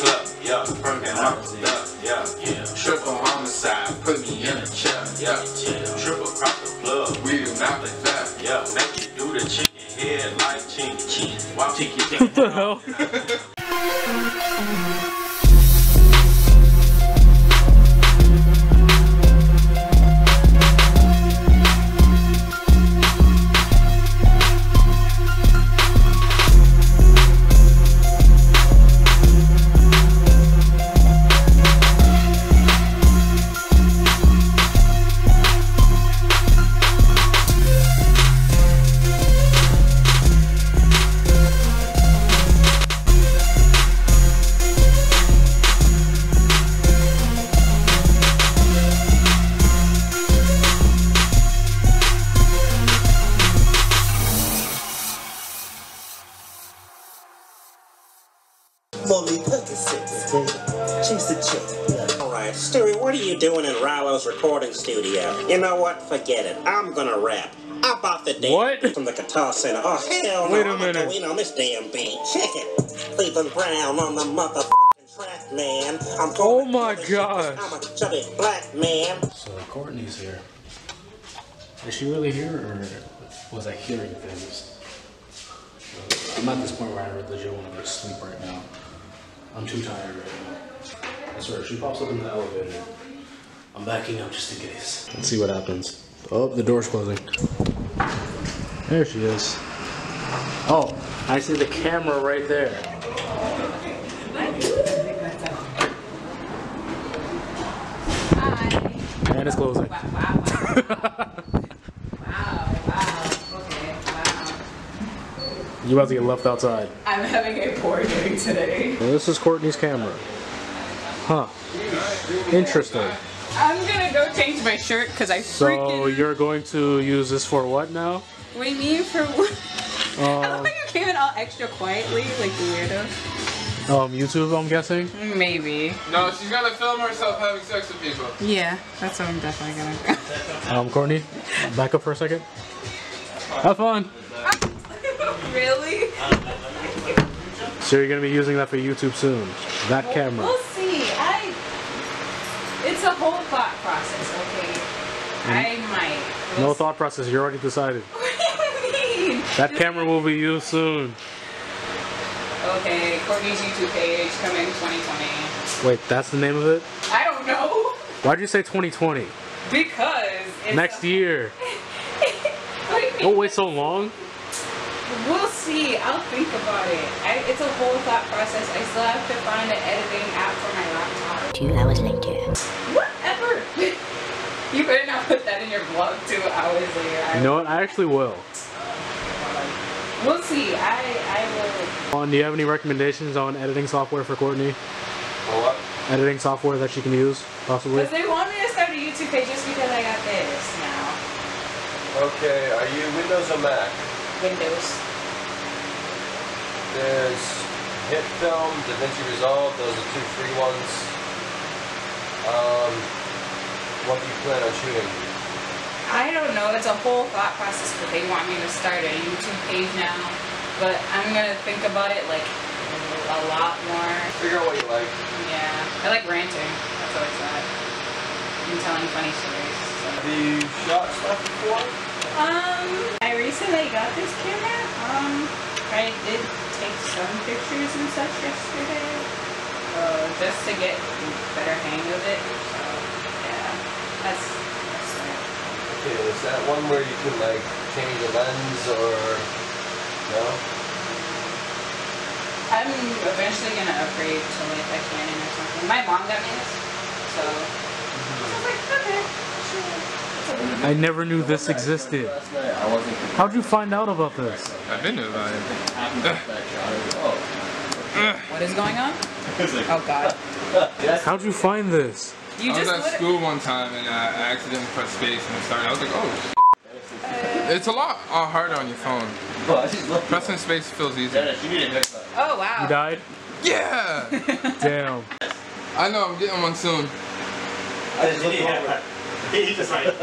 club, yeah. Permanent marks up, yeah. Triple homicide, put me in a chair, yeah. Triple across the plug, we do not play fair, yeah. Make you do the chicken head like chinky. Wow, chinky. What the hell? Alright, Stewie, what are you doing in Rallo's recording studio? You know what? Forget it. I'm gonna rap. I bought the damn from the Guitar Center. Oh, hell no. Wait a minute. I'm on this damn beat. Check it. Cleveland Brown on the motherfucking track, man. Oh my gosh. I'm a chubby black man. So Courtney's here. Is she really here, or was I hearing things? I'm at this point where I legit want to go to sleep right now. I'm too tired right now. I swear, she pops up in the elevator. I'm backing up just in case. Let's see what happens. Oh, the door's closing. There she is. Oh, I see the camera right there. Hi. And it's closing. Wow. Okay, wow. You about to get left outside. I'm having a poor day today. Well, this is Courtney's camera. Huh. Interesting. I'm gonna go change my shirt because I freaking... So you're going to use this for what now? What do you mean for what? I love how you came in all extra quietly, like the weirdo. YouTube, I'm guessing? Maybe. No, she's gonna film herself having sex with people. Yeah, that's what I'm definitely gonna do. Courtney, back up for a second. Have fun. Really? So you're gonna be using that for YouTube soon? That camera? We'll see. It's a whole thought process, okay? I might. No thought process, you already decided. What do you mean? That camera will be used soon. Okay, Courtney's YouTube page coming 2020. Wait, that's the name of it? I don't know. Why'd you say 2020? Because it's next year. What do you mean? Don't wait so long. We'll see. I'll think about it. It's a whole thought process. I still have to find an editing app for my laptop. 2 hours later. Whatever. You better not put that in your vlog 2 hours later. You know what? I actually will. We'll see. I will. Do you have any recommendations on editing software for Courtney? For what? Editing software that she can use, possibly? Because they want me to start a YouTube page just because I got this now. Okay, are you Windows or Mac? Windows. There's HitFilm, DaVinci Resolve, those are 2 free ones. What do you plan on shooting? I don't know. It's a whole thought process, but they want me to start a YouTube page now. But I'm gonna think about it like a lot more. Figure out what you like. Yeah, I like ranting. That's what it's at. And telling funny stories. So. Have you shot stuff before? I recently got this camera. I did take some pictures and such yesterday, just to get a better hang of it. So yeah, that's that. Okay, is that one where you can like change the lens or no? I'm eventually gonna upgrade to like a Canon or something. My mom got me this, so I was like, okay, sure. I never knew this existed. How'd you find out about this? I've been to about it. What is going on? Oh God. How'd you find this? You I was just at school one time and I accidentally pressed space and it started. I was like, oh. It's a lot harder on your phone. Pressing space feels easier. Oh wow. You died? Yeah! Damn. I know, I'm getting one soon. He just like...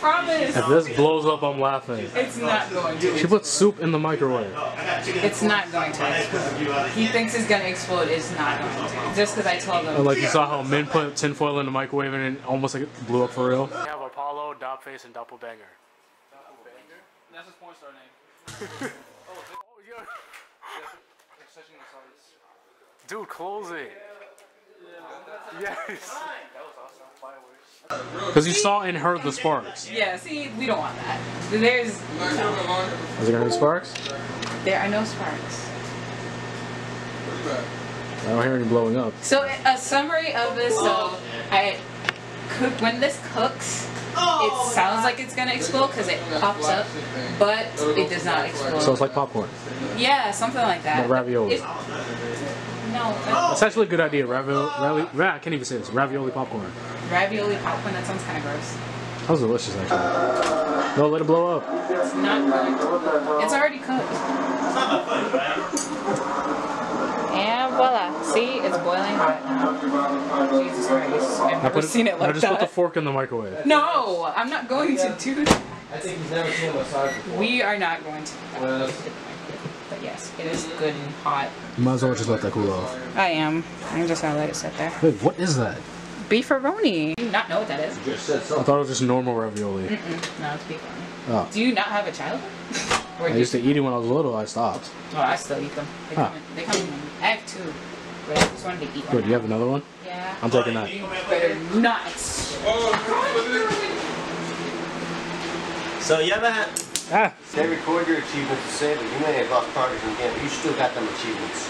promise. If this blows up, I'm laughing. It's not going to. She put soup in the microwave. It's not going to explode. He thinks it's going to explode. It's not going to. Just because I told him. And like you saw how Min put tinfoil in the microwave and it almost like it blew up for real. We have Apollo, Dopface, and Doppelbanger. Doppelbanger? That's his porn star name. Dude, close it. Yes. Because you saw and heard the sparks. Yeah, see, we don't want that. There's. Is there gonna be sparks? There are no sparks. I don't hear any blowing up. So a summary of this. So when this cooks, it sounds like it's gonna explode because it pops up, but it does not explode. So it's like popcorn. Yeah, something like that. Like ravioli. No. That's actually a good idea. I can't even say this. Ravioli popcorn. Ravioli popcorn. That sounds kind of gross. That was delicious, actually. No, let it blow up. It's not cooked. It's already cooked. And voila. See, it's boiling hot now. Jesus Christ. I've never seen it like I just that. put the fork in the microwave. No, I'm not going to do that. I think he's never seen a massage before. We are not going to. But yes, it is good and hot. You might as well just let that cool off. I am. I'm just gonna let it sit there. Wait, what is that? Beefaroni. Do you not know what that is? You just said I something. thought it was just normal ravioli. No, it's beefaroni. Oh. Do you not have a child? Or I used to eat it when I was little. I stopped. Oh, I still eat them. They come in. They come in. I have two. But I just wanted to eat one. Good, you have another one? Yeah. I'm taking that. You better not. So you ever had... Ah! They record your achievements to say that you may have lost progress in the game, but you still got them achievements.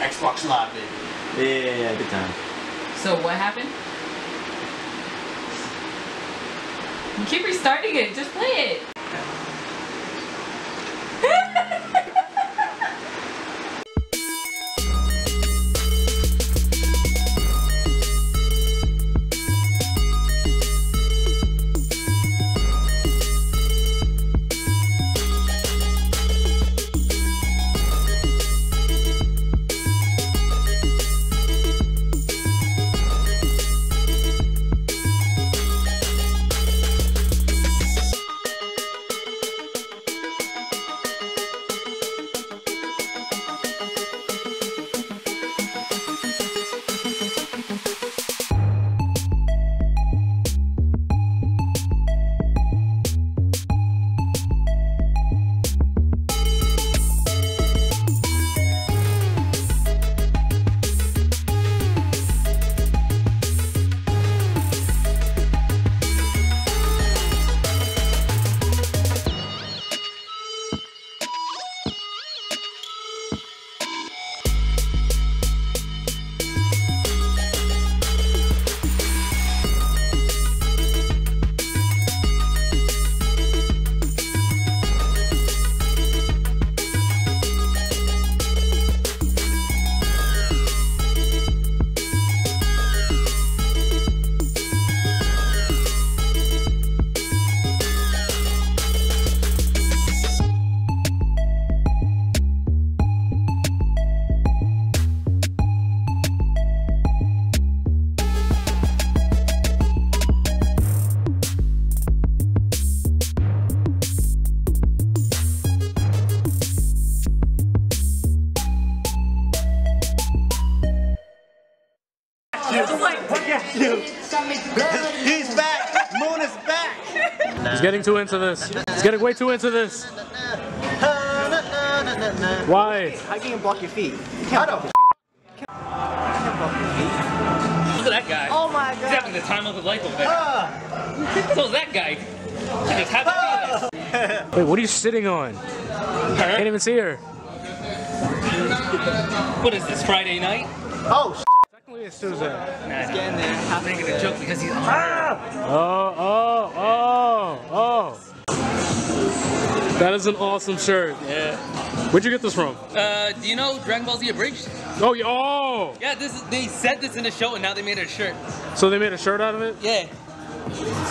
Xbox Live, baby. Yeah, good time. So what happened? You keep restarting it. Just play it. He's back! Moon is back! He's getting too into this. He's getting way too into this. Why? How can you block your feet? Look at that guy. Oh my He's god! having the time of his life over there. So is that guy. He just happy to be there. Wait, what are you sitting on? Can't even see her. What is this, Friday night? Oh, Technically it's Tuesday. Nah, he's getting there. I'm making a joke because he's on. Oh. That is an awesome shirt. Yeah. Where'd you get this from? Do you know Dragon Ball Z Abridged? Oh, yeah. Oh! Yeah, they said this in the show and now they made a shirt. So they made a shirt out of it? Yeah.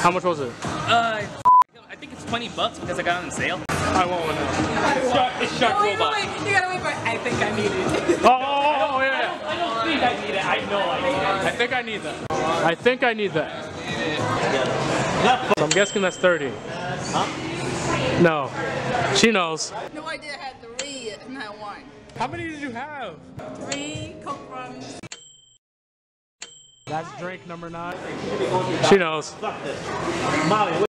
How much was it? I think it's $20 because I got it on sale. I want one now. It's Shark Robot. You gotta wait for I think I need it. Oh, yeah. I don't think I need it. I know I need it. I think I need that. I think I need that. So I'm guessing that's 30. Huh? No. She knows. No idea I had 3 in that one. How many did you have? 3 Coke runs. That's drink number 9. She knows. Fuck this. Molly,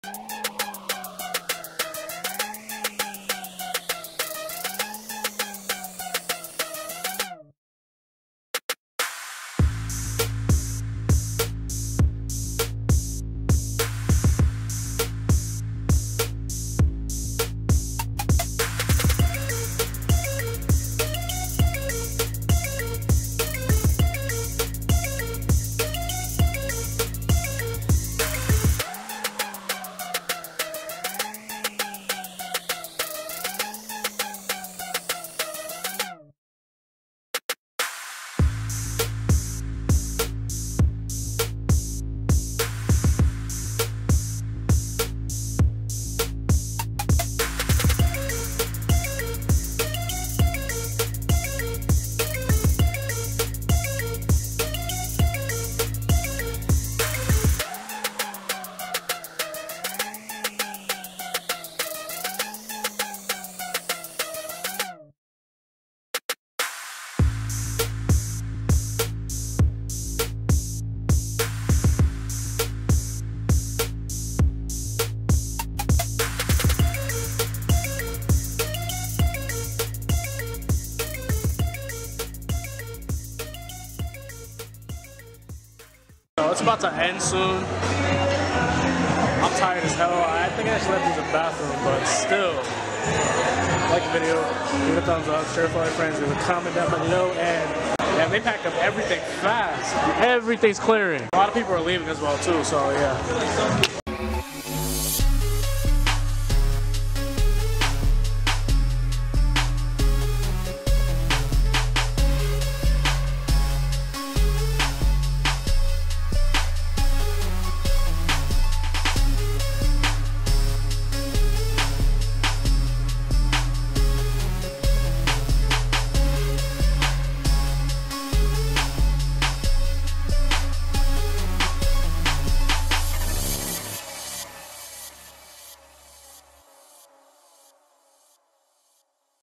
So it's about to end soon. I'm tired as hell. I think I actually have to use the bathroom, but still. Like the video, give it a thumbs up, share it with all your friends, leave a comment down below, and they packed up everything fast. Everything's clearing. A lot of people are leaving as well too, so yeah.